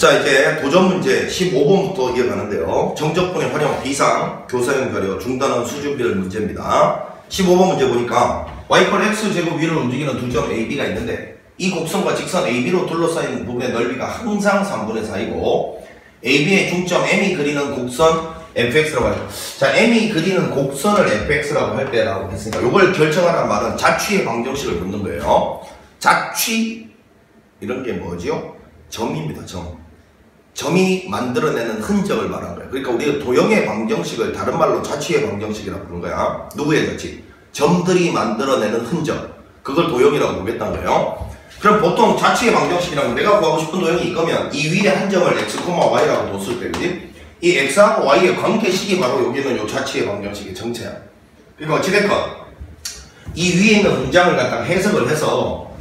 자, 이제 도전 문제 15번부터 이어가는데요. 정적분의 활용 비상, 교사형 자료, 중단원 수준별 문제입니다. 15번 문제 보니까 y꼴 x제곱 위를 움직이는 두 점 AB가 있는데 이 곡선과 직선 AB로 둘러싸인 부분의 넓이가 항상 3분의 4이고 AB의 중점 M이 그리는 곡선 fx라고 하죠. 자, M이 그리는 곡선을 fx라고 할 때라고 했으니까 이걸 결정하라는 말은 자취의 방정식을 묻는 거예요. 자취 이런 게 뭐지요? 점입니다. 점이 만들어내는 흔적을 말하는 거예요. 그러니까 우리가 도형의 방정식을 다른 말로 자취의 방정식이라고 부르는 거야. 누구의 자취? 점들이 만들어내는 흔적. 그걸 도형이라고 보겠다는 거예요. 그럼 보통 자취의 방정식이라면 내가 구하고 싶은 도형이 이거면 이 위에 한 점을 x, y라고 뒀을 때, 그지? 이 x하고 y의 관계식이 바로 여기는 요 자취의 방정식의 정체야. 그러니까 어찌됐건 이 위에 있는 문장을 갖다가 해석을 해서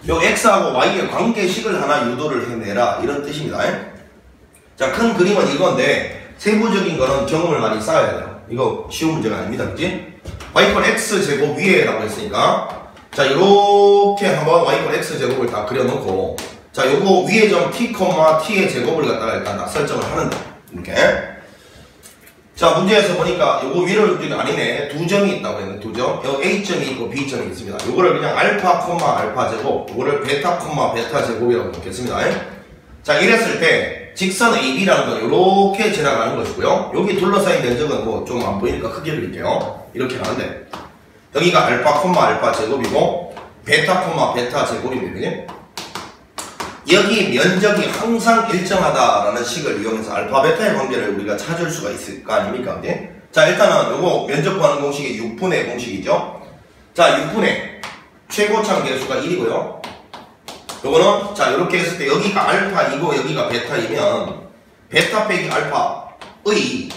요 x하고 y의 관계식을 하나 유도를 해내라 이런 뜻입니다. 자, 큰 그림은 이건데 세부적인 거는 경험을 많이 쌓아야 돼요. 이거 쉬운 문제가 아닙니다. 그치? y꼴 x제곱 위에라고 했으니까 자, 요렇게 한번 y꼴 x제곱을 다 그려놓고 자, 요거 위에 점 t, t의 제곱을 갖다가 일단 다 설정을 하는데 이렇게 자, 문제에서 보니까 요거 위를 움직이는 아니네. 두 점이 있다고 했는데 두 점. 여기 A점이 있고 B점이 있습니다. 요거를 그냥 알파, 알파 제곱, 요거를 베타, 베타 제곱이라고 놓겠습니다. 자, 이랬을 때 직선 AB라는 건 요렇게 지나가는 것이고요. 여기 둘러싸인 면적은 뭐 좀 안 보이니까 크게 그릴게요. 이렇게 가는데 여기가 알파, 알파 제곱이고 베타, 베타 제곱입니다. 여기 면적이 항상 일정하다라는 식을 이용해서 알파, 베타의 관계를 우리가 찾을 수가 있을 거 아닙니까? 네? 자, 일단은 요거 면적 구하는 공식이 6분의 공식이죠. 자, 6분의 최고참 계수가 1이고요. 요거는 자, 요렇게 했을 때 여기가 알파이고 여기가 베타이면 베타 빼기 알파의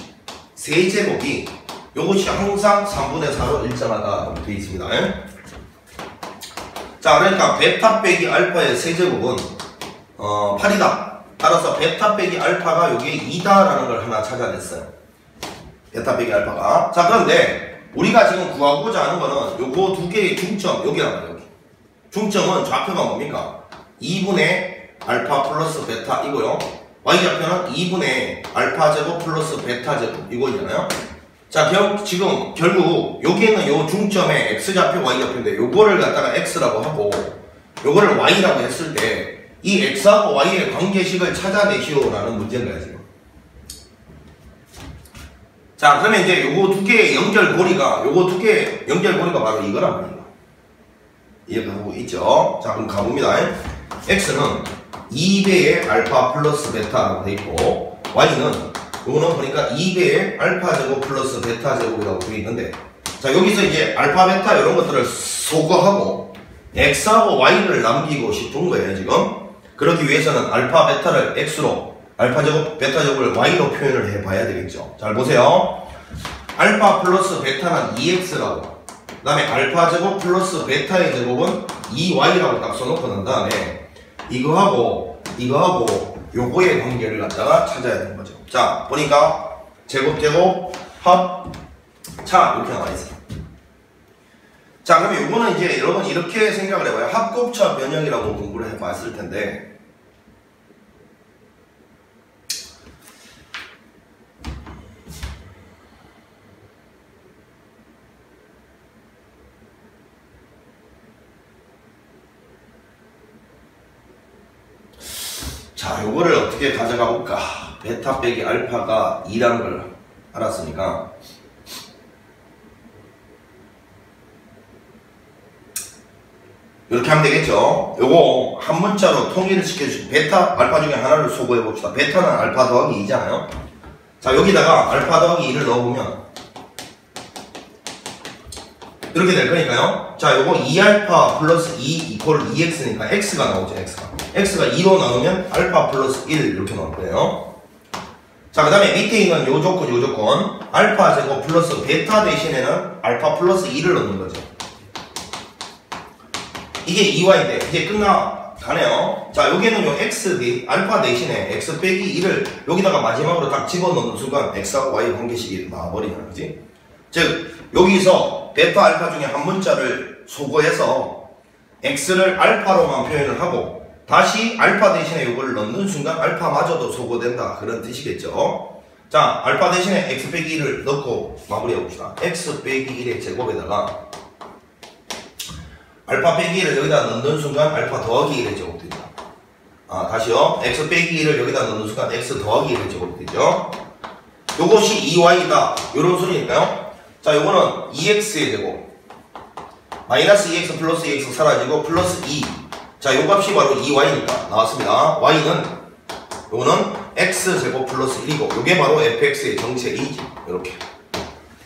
세제곱이 요것이 항상 3분의 4로 일정하다라고 되어 있습니다. 자, 그러니까 베타 빼기 알파의 세제곱은 8이다. 따라서 베타 빼기 알파가 여기에 2다라는 걸 하나 찾아냈어요. 베타 빼기 알파가. 자, 그런데 우리가 지금 구하고자 하는 거는 요거 두 개의 중점, 여기란 말이에요. 중점은 좌표가 뭡니까? 2분의 알파 플러스 베타 이고요. y좌표는 2분의 알파 제곱 플러스 베타 제곱 이거잖아요. 자, 지금 결국 여기에는 요 중점에 x좌표, y좌표인데 요거를 갖다가 x라고 하고 요거를 y라고 했을 때 이 x하고 y의 관계식을 찾아내시오라는 문제인 거야, 지금. 자, 그러면 이제 요거 두 개의 연결고리가 바로 이거란 말이에요. 이해가고 있죠? 자, 그럼 가봅니다. x는 2배의 알파 플러스 베타라고 돼 있고 y는 요거는 보니까 2배의 알파 제곱 플러스 베타 제곱이라고 되어 있는데 자, 여기서 이제 알파, 베타 이런 것들을 소거하고 x하고 y를 남기고 싶은 거예요, 지금. 그러기 위해서는 알파, 베타를 x로, 알파 제곱, 베타 제곱을 y로 표현을 해봐야 되겠죠. 잘 보세요. 알파 플러스 베타는 2x라고, 그 다음에 알파 제곱 플러스 베타의 제곱은 2y라고 딱 써놓고 난 다음에 이거하고 요거의 관계를 갖다가 찾아야 되는 거죠. 자, 보니까 제곱, 합, 차 이렇게 나와 있어요. 자, 그러면 요거는 이제 여러분 이렇게 생각을 해봐요. 합곱차 변형이라고 공부를 해봤을 텐데 자, 요거를 어떻게 가져가 볼까? 베타 빼기 알파가 2라는 걸 알았으니까 이렇게 하면 되겠죠. 요거 한 문자로 통일을 시켜주시고 베타, 알파 중에 하나를 소거해 봅시다. 베타는 알파 더하기 2잖아요. 자, 여기다가 알파 더하기 2를 넣어보면 이렇게 될 거니까요. 자, 요거 2알파 플러스 2 이퀄 2x니까 x가 나오죠. x가 2로 나오면 알파 플러스 1 이렇게 나올 거예요. 자, 그 다음에 밑에 있는 요 조건 알파 제곱 플러스 베타 대신에는 알파 플러스 2를 넣는 거죠. 이게 2y인데 이제 끝나가네요. 자, 여기는 요 알파 대신에 x 빼기 2를 여기다가 마지막으로 딱 집어넣는 순간 x하고 y 관계식이 나와버리잖아, 그지? 즉 여기서 베타 알파 중에 한 문자를 소거해서 x를 알파로만 표현을 하고 다시 알파 대신에 요걸 넣는 순간 알파마저도 소거된다. 그런 뜻이겠죠. 자, 알파 대신에 x 빼기 1을 넣고 마무리해 봅시다. x 빼기 1의 제곱에다가 알파 빼기 1을 여기다 넣는 순간 알파 더하기 1의 제곱되죠. 다시요. x 빼기 1을 여기다 넣는 순간 x 더하기 1의 제곱되죠. 요것이 2y다. 요런 소리니까요. 자, 요거는 2x의 제곱. 마이너스 2x 플러스 2x 사라지고 플러스 2. 자, 요 값이 바로 2y니까 나왔습니다. y는 요거는 x제곱 플러스 1이고 요게 바로 fx의 정체 a지. 요렇게.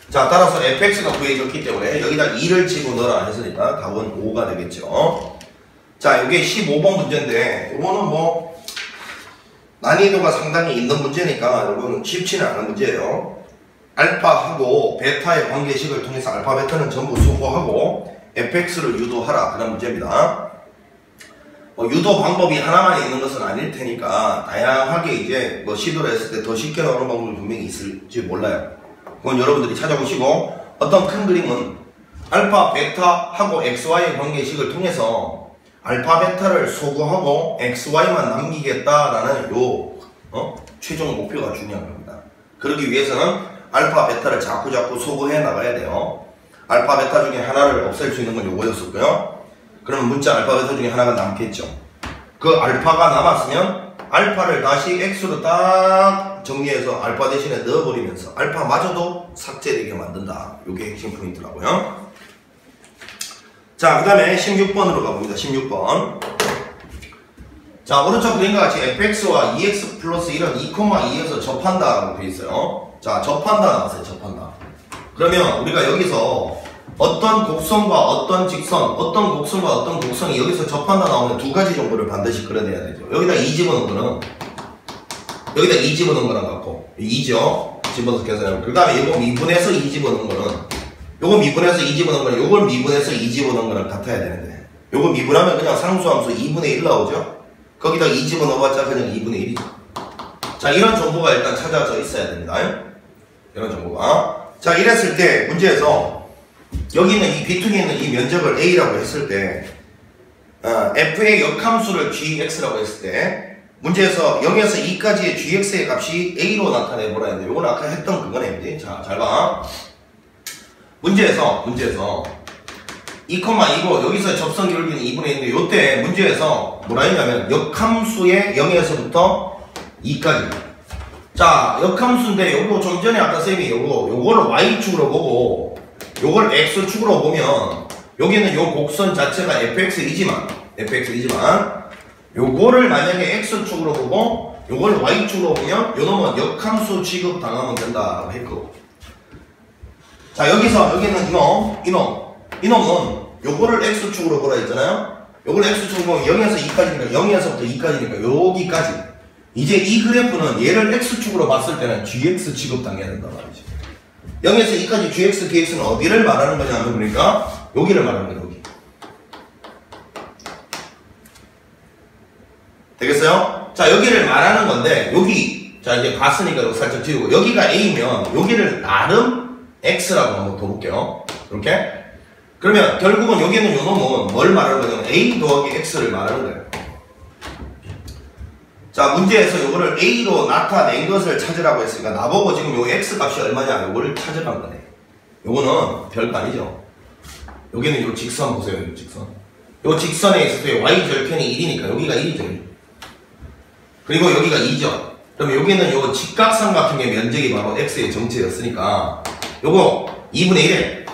자, 따라서 fx가 구해졌기 때문에 여기다 2를 집어넣어라 했으니까 답은 5가 되겠죠. 자, 요게 15번 문제인데 요거는 뭐 난이도가 상당히 있는 문제니까 요거는 쉽지는 않은 문제예요. 알파하고 베타의 관계식을 통해서 알파 베타는 전부 수거하고 fx를 유도하라 그런 문제입니다. 유도 방법이 하나만 있는 것은 아닐 테니까 다양하게 이제 뭐 시도를 했을 때 더 쉽게 나오는 방법이 분명히 있을지 몰라요. 그건 여러분들이 찾아보시고 어떤 큰 그림은 알파 베타하고 xy의 관계식을 통해서 알파 베타를 소거하고 xy만 남기겠다라는 요 최종 목표가 중요한 겁니다. 그러기 위해서는 알파 베타를 자꾸 소거해 나가야 돼요. 알파 베타 중에 하나를 없앨 수 있는 건 요거였었고요. 그러면 문자 알파 베타 중에 하나가 남겠죠. 그 알파가 남았으면 알파를 다시 x로 딱 정리해서 알파 대신에 넣어버리면서 알파마저도 삭제되게 만든다. 요게 핵심 포인트라고요. 자, 그 다음에 16번으로 가봅니다. 16번. 자, 오른쪽 그림과 같이 fx와 2x 플러스 1은 2,2에서 접한다 라고 되어 있어요. 자, 접한다 나왔어요. 접한다. 그러면 우리가 여기서 어떤 곡선과 어떤 직선, 어떤 곡선과 어떤 곡선이 여기서 접한다 나오면 두 가지 정보를 반드시 그려내야 되죠. 여기다 2 집어넣은 거는 여기다 2 집어넣은 거랑 같고 2죠. 집어넣어서 계산하면 그 다음에 이거 미분해서 2 집어넣은 거는 요거 미분해서 2 집어넣은 거는 요걸 미분해서 2 집어넣은 거랑 같아야 되는데 요거 미분하면 그냥 상수함수 2분의 1 나오죠. 거기다 2 집어넣어봤자 그냥 2분의 1이죠. 자, 이런 정보가 일단 찾아져 있어야 됩니다. 이런 정보가. 자, 이랬을 때 문제에서 여기 있는 이 비퉁에 있는 이 면적을 A라고 했을 때 F의 역함수를 GX라고 했을 때 문제에서 0에서 2까지의 GX의 값이 A로 나타내보라 했는데 요건 아까 했던 그거네. 자, 잘 봐. 문제에서 2,2고 여기서 접선 기울기는 2분의 1인데 요때 문제에서 뭐라 했냐면 역함수의 0에서부터 2까지. 자, 역함수인데 요거 좀 전에 아까 쌤이 요거를 Y축으로 보고 요걸 X축으로 보면 여기는 요 곡선 자체가 fx이지만 요거를 만약에 X축으로 보고 요걸 Y축으로 보면 요놈은 역함수 취급 당하면 된다라고 했고. 자, 여기는 이놈은 요거를 X축으로 보라 했잖아요. 요걸 X축으로 보면 0에서 2까지니까 0에서부터 2까지니까 여기까지. 이제 이 그래프는 얘를 X축으로 봤을 때는 GX 취급 당해야 된단 말이지. 0에서 2까지 GX, DX는 어디를 말하는 거냐면 그러니까 여기를 말하는 거예요. 여기. 되겠어요? 자, 여기를 말하는 건데 여기 자 이제 봤으니까 여기 살짝 지우고 여기가 A면 여기를 나름 X라고 한번 더 볼게요. 이렇게. 그러면 결국은 여기는 요놈은 뭘 말하는 거냐면 A 더하기 X를 말하는 거예요. 자, 문제에서 요거를 A로 나타낸 것을 찾으라고 했으니까 나보고 지금 요 X 값이 얼마냐 요거를 찾으란 거네. 요거는 별거 아니죠. 여기는 요 직선 보세요. 요 직선. 요 직선에 있을 때 Y 절편이 1이니까 여기가 1이죠. 그리고 여기가 2죠. 그럼 여기는 요 직각삼각형의 면적이 바로 X의 정체였으니까 요거 2분의 1에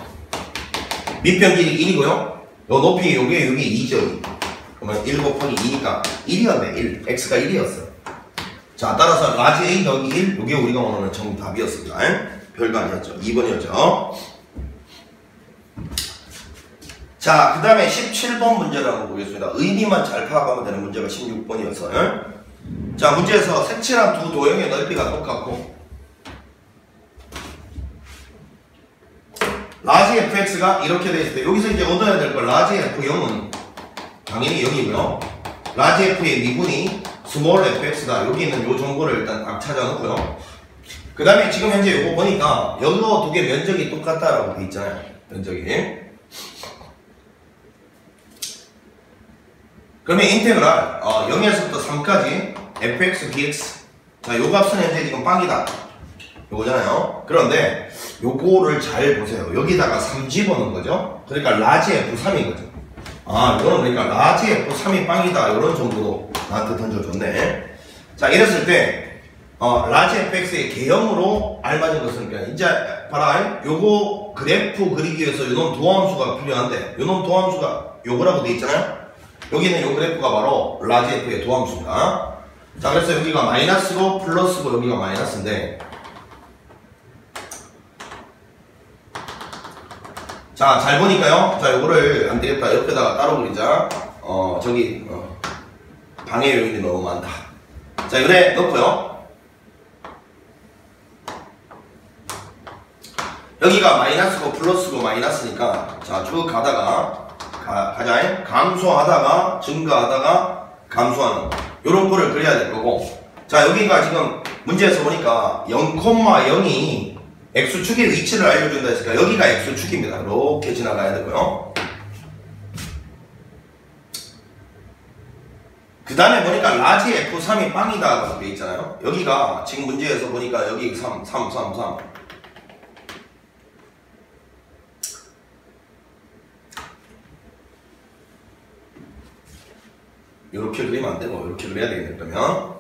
밑변 길이 1이고요. 요 높이 요게 2죠. 그러면 1 곱하기 2니까 1이었네. 1. X가 1이었어. 자, 따라서 라지 A 더하기 1 요게 우리가 원하는 정답이었습니다. 별거 아니었죠. 2번이었죠. 자, 그 다음에 17번 문제를 한번 보겠습니다. 의미만 잘 파악하면 되는 문제가 16번이었어요. 자, 문제에서 색칠한 두 도형의 넓이가 똑같고 라지 fx가 이렇게 되어 있을 때 여기서 이제 얻어야 될 걸 라지 f0은 당연히 0이고요. 라지 f의 미분이 스몰 fx다. 여기 있는 요 정보를 일단 딱 찾아놓고요. 그 다음에 지금 현재 요거 보니까 여기도 두 개 면적이 똑같다라고 돼 있잖아요. 면적이. 그러면 인테그랄 0에서부터 3까지 fx, dx. 자, 요 값은 현재 지금 빵이다. 요거잖아요. 그런데 요거를 잘 보세요. 여기다가 3 집어넣은 거죠. 그러니까 라지 f3인 거죠. 아, 이거는 그러니까 라지 f3이 빵이다. 요런 정도로 나한테 던져줬네. 자, 이랬을 때 라지 fx의 개형으로 알맞은 것은 그냥 이제 봐라. 요거 그래프 그리기 위해서 요놈 도함수가 필요한데 요놈 도함수가 요거라고 돼 있잖아요. 여기는 요 그래프가 바로 라지 f의 도함수입니다. 자, 그래서 여기가 마이너스고 플러스고 여기가 마이너스인데, 자, 잘 보니까요. 자, 요거를 안 되겠다. 옆에다가 따로 그리자. 방해 요인이 너무 많다. 자, 요래 넣고요. 여기가 마이너스고 플러스고 마이너스니까, 자, 쭉 가다가, 가자. 감소하다가, 증가하다가, 감소하는. 요런 거를 그려야 될 거고. 자, 여기가 지금 문제에서 보니까 0,0이 X축의 위치를 알려준다 했으니까 여기가 X축입니다. 이렇게 지나가야 되고요. 그 다음에 보니까 라지 F3이 빵이다 라고 되어 있잖아요. 여기가 지금 문제에서 보니까 여기 3. 이렇게 그리면 안 되고 이렇게 그려야 되겠네. 그러면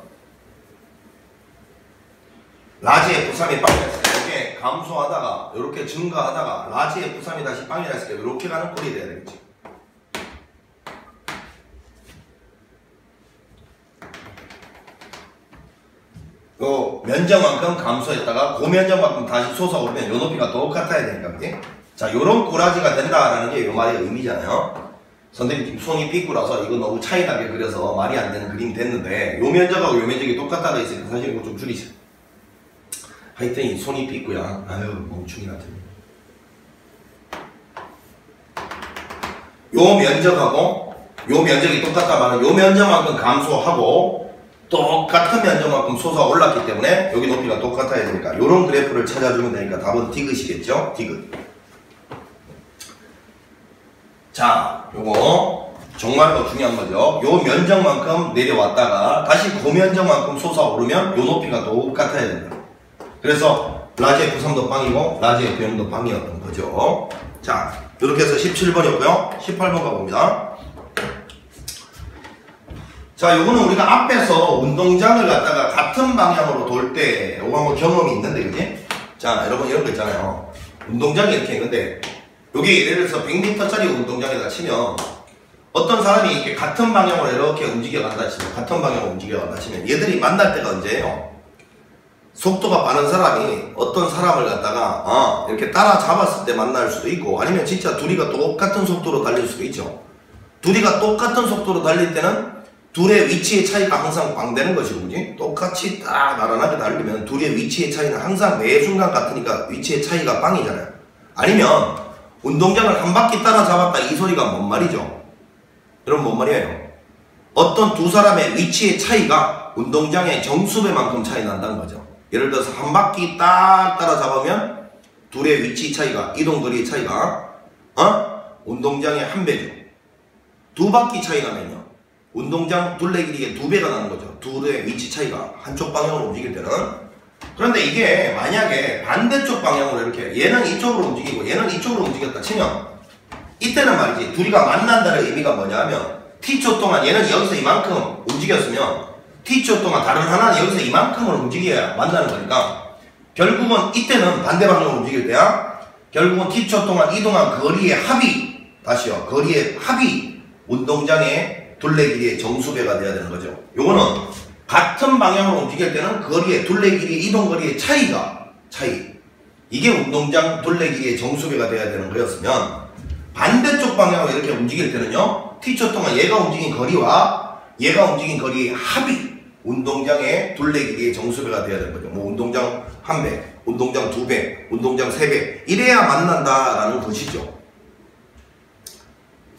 라지 F3이 빵이었을 때 이렇게 감소하다가 이렇게 증가하다가 라지 F3이 다시 빵이라 했을 때 이렇게 가는 꼴이 돼야 되겠지. 요 면적만큼 감소했다가 그 면적만큼 다시 솟아오르면 요 높이가 똑같아야 되니까, 그지? 자, 요런 꼬라지가 된다라는 게 요 말의 의미잖아요. 선생님 손이 삐꾸라서 이거 너무 차이나게 그려서 말이 안 되는 그림이 됐는데, 요 면적하고 요 면적이 똑같다고 했으니까 사실 이거 좀 줄이자. 하여튼 이 손이 삐꾸야. 아유, 멍충이 같은. 요 면적하고 요 면적이 똑같다 말은 요 면적만큼 감소하고 똑같은 면적만큼 솟아올랐기 때문에 여기 높이가 똑같아야 되니까 요런 그래프를 찾아주면 되니까 답은 디귿이겠죠? 디귿. 자, 요거 정말 더 중요한 거죠. 요 면적만큼 내려왔다가 다시 그 면적만큼 솟아오르면 요 높이가 똑같아야 된다. 그래서 라지 F3도 빵이고 라지 F0도 빵이었던 거죠. 자, 이렇게 해서 17번이었고요. 18번 가봅니다. 자, 요거는 우리가 앞에서 운동장을 갖다가 같은 방향으로 돌 때 요거 한번 경험이 있는데, 그지? 자, 여러분 이런 거 있잖아요. 운동장이 이렇게 있는데 여기 예를 들어서 100m짜리 운동장에다 치면 어떤 사람이 이렇게 같은 방향으로 이렇게 움직여 간다 치면, 같은 방향으로 움직여 간다 치면 얘들이 만날 때가 언제예요? 속도가 빠른 사람이 어떤 사람을 갖다가 이렇게 따라잡았을 때 만날 수도 있고, 아니면 진짜 둘이가 똑같은 속도로 달릴 수도 있죠. 둘이가 똑같은 속도로 달릴 때는 둘의 위치의 차이가 항상 빵되는 것이고, 그지? 똑같이 딱 나란하게 달리면 둘의 위치의 차이는 항상 매 순간 같으니까 위치의 차이가 빵이잖아요. 아니면 운동장을 한 바퀴 따라잡았다 이 소리가 뭔 말이죠? 여러분 뭔 말이에요? 어떤 두 사람의 위치의 차이가 운동장의 정수배만큼 차이 난다는 거죠. 예를 들어서 한 바퀴 딱 따라잡으면 둘의 위치 차이가, 이동거리의 차이가 운동장의 한 배죠. 두 바퀴 차이 나면요 운동장 둘레 길이의 2배가 나는 거죠. 둘의 위치 차이가 한쪽 방향으로 움직일 때는. 그런데 이게 만약에 반대쪽 방향으로 이렇게 얘는 이쪽으로 움직이고 얘는 이쪽으로 움직였다 치면 이때는 말이지 둘이가 만난다는 의미가 뭐냐면 t초 동안 얘는 여기서 이만큼 움직였으면 t초 동안 다른 하나는 여기서 이만큼을 움직여야 만나는 거니까 결국은 이때는 반대 방향으로 움직일 때야 결국은 t초 동안 이동한 거리의 합이, 다시요, 거리의 합이 운동장의 둘레 길이의 정수배가 돼야 되는 거죠. 요거는 같은 방향으로 움직일 때는 거리의 둘레 길이, 이동 거리의 차이 이게 운동장 둘레 길이의 정수배가 돼야 되는 거였으면 반대쪽 방향으로 이렇게 움직일 때는요 t초 동안 얘가 움직인 거리와 얘가 움직인 거리의 합이 운동장의 둘레 길이의 정수배가 돼야 되는 거죠. 뭐 운동장 1배, 운동장 2배, 운동장 3배 이래야 만난다라는 것이죠.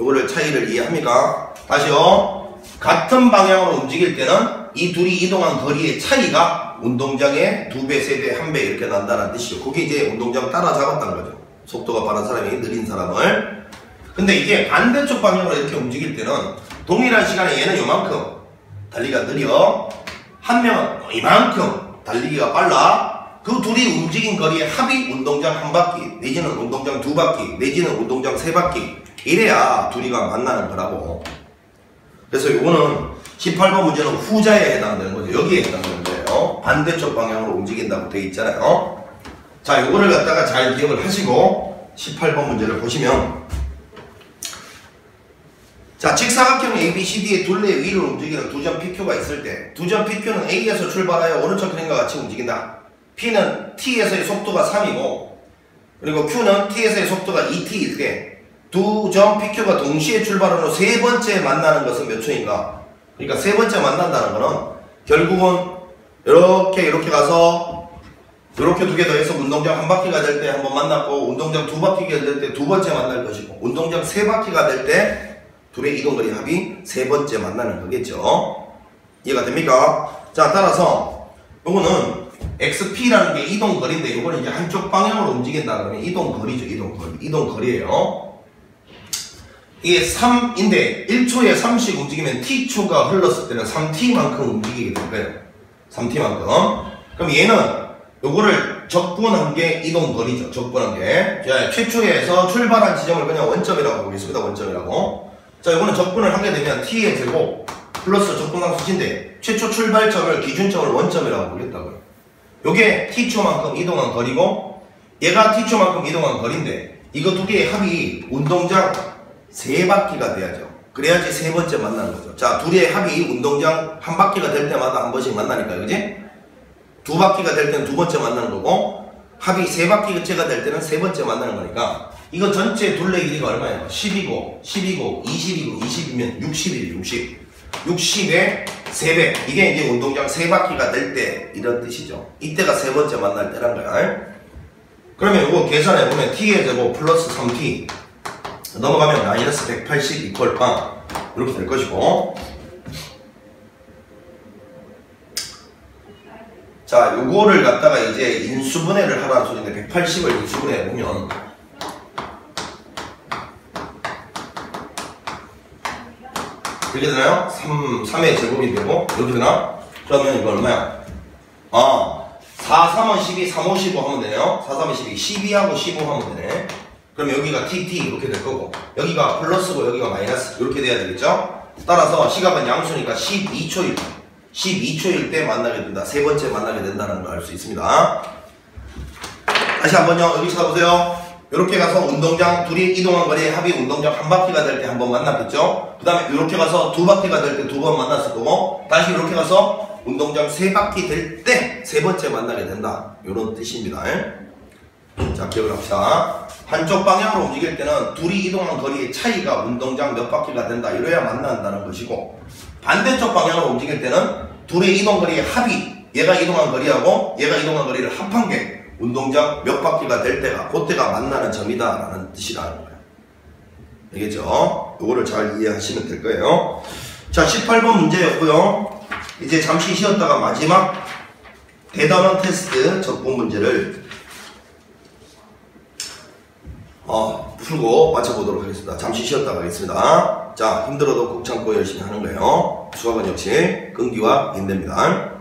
요거를 차이를 이해합니까? 다시요. 같은 방향으로 움직일 때는 이 둘이 이동한 거리의 차이가 운동장의 2배, 3배, 1배 이렇게 난다는 뜻이죠. 그게 이제 운동장 따라잡았다는 거죠. 속도가 빠른 사람이 느린 사람을. 근데 이게 반대쪽 방향으로 이렇게 움직일 때는 동일한 시간에 얘는 요만큼 달리기가 느려, 한 명은 이만큼 달리기가 빨라. 그 둘이 움직인 거리의 합이 운동장 한 바퀴, 내지는 운동장 두 바퀴, 내지는 운동장 세 바퀴, 이래야 둘이가 만나는 거라고. 그래서 요거는 18번 문제는 후자에 해당되는 거죠. 여기에 해당되는 거예요. 반대쪽 방향으로 움직인다고 되어 있잖아요. 자, 요거를 갖다가 잘 기억을 하시고 18번 문제를 보시면, 자, 직사각형 ABCD의 둘레 위를 움직이는 두 점 PQ가 있을 때, 두 점 PQ는 A에서 출발하여 오른쪽 그림과 같이 움직인다. P는 T에서의 속도가 3이고, 그리고 Q는 T에서의 속도가 2T일 때, 두 점 PQ가 동시에 출발한 후 세 번째 만나는 것은 몇 초인가? 그러니까 세 번째 만난다는 거는 결국은 이렇게 가서 이렇게 두 개 더해서 운동장 한 바퀴가 될 때 한 번 만났고, 운동장 두 바퀴가 될 때 두 번째 만날 것이고, 운동장 세 바퀴가 될 때 둘의 이동거리 합이 세 번째 만나는 거겠죠. 이해가 됩니까? 자, 따라서 요거는 XP라는 게 이동거리인데, 요거는 이제 한쪽 방향으로 움직인다 그러면 이동거리죠. 이동거리예요. 이게 3인데 1초에 3씩 움직이면 T초가 흘렀을 때는 3T만큼 움직이게 될 거예요. 3T만큼. 그럼 얘는 요거를 적분한 게 이동거리죠. 적분한 게. 자, 최초에서 출발한 지점을 그냥 원점이라고 보겠습니다. 원점이라고. 자, 요거는 적분을 하게 되면 T의 제곱 플러스 적분한 수인데, 최초 출발점을 기준점을 원점이라고 보겠다고요. 요게 T초만큼 이동한 거리고, 얘가 T초만큼 이동한 거리인데, 이거 두 개의 합이 운동장 세 바퀴가 돼야죠. 그래야지 세 번째 만나는 거죠. 자, 둘의 합이 운동장 한 바퀴가 될 때마다 한 번씩 만나니까, 그지? 두 바퀴가 될 때는 두 번째 만나는 거고, 합이 세 바퀴가 될 때는 세 번째 만나는 거니까, 이거 전체 둘레 길이가 얼마예요? 10이고, 20이고, 20이면 60. 60의 3배. 이게 이제 운동장 세 바퀴가 될 때, 이런 뜻이죠. 이때가 세 번째 만날 때란 거야. 그러면 이거 계산해보면 T의 제곱 플러스 3T 넘어가면 마이너스 180 이퀄 빵 이렇게 될 것이고, 자, 요거를 갖다가 이제 인수분해를 하라는 소리인데, 180을 인수분해 해보면 이렇게 되나요? 3의 제곱이 되고, 이렇게 되나? 그러면 이거 얼마야? 4, 3은 12, 3, 5, 15 하면 되네요. 4, 3은 12, 12하고 15 하면 되네. 그럼 여기가 TT 이렇게 될 거고, 여기가 플러스고 여기가 마이너스 이렇게 돼야 되겠죠? 따라서 시각은 양수니까 12초일 때 만나게 된다. 세 번째 만나게 된다는 걸 알 수 있습니다. 다시 한번요. 여기 찾아보세요. 이렇게 가서 운동장 둘이 이동한 거리의 합이 운동장 한 바퀴가 될 때 한 번 만났겠죠? 그 다음에 이렇게 가서 두 바퀴가 될 때 두 번 만났을 거고, 다시 이렇게 가서 운동장 세 바퀴 될 때 세 번째 만나게 된다. 이런 뜻입니다. 자, 기억을 합시다. 한쪽 방향으로 움직일 때는 둘이 이동한 거리의 차이가 운동장 몇 바퀴가 된다. 이래야 만난다는 것이고, 반대쪽 방향으로 움직일 때는 둘의 이동 거리의 합이, 얘가 이동한 거리하고 얘가 이동한 거리를 합한 게 운동장 몇 바퀴가 될 때가, 그때가 만나는 점이다 라는 뜻이라는 거예요. 알겠죠? 이거를 잘 이해하시면 될 거예요. 자, 18번 문제였고요. 이제 잠시 쉬었다가 마지막 대단원 테스트 적분 문제를 풀고 맞춰보도록 하겠습니다. 잠시 쉬었다가 하겠습니다. 자, 힘들어도 꾹 참고 열심히 하는 거예요. 수학은 역시 끈기와 인대입니다.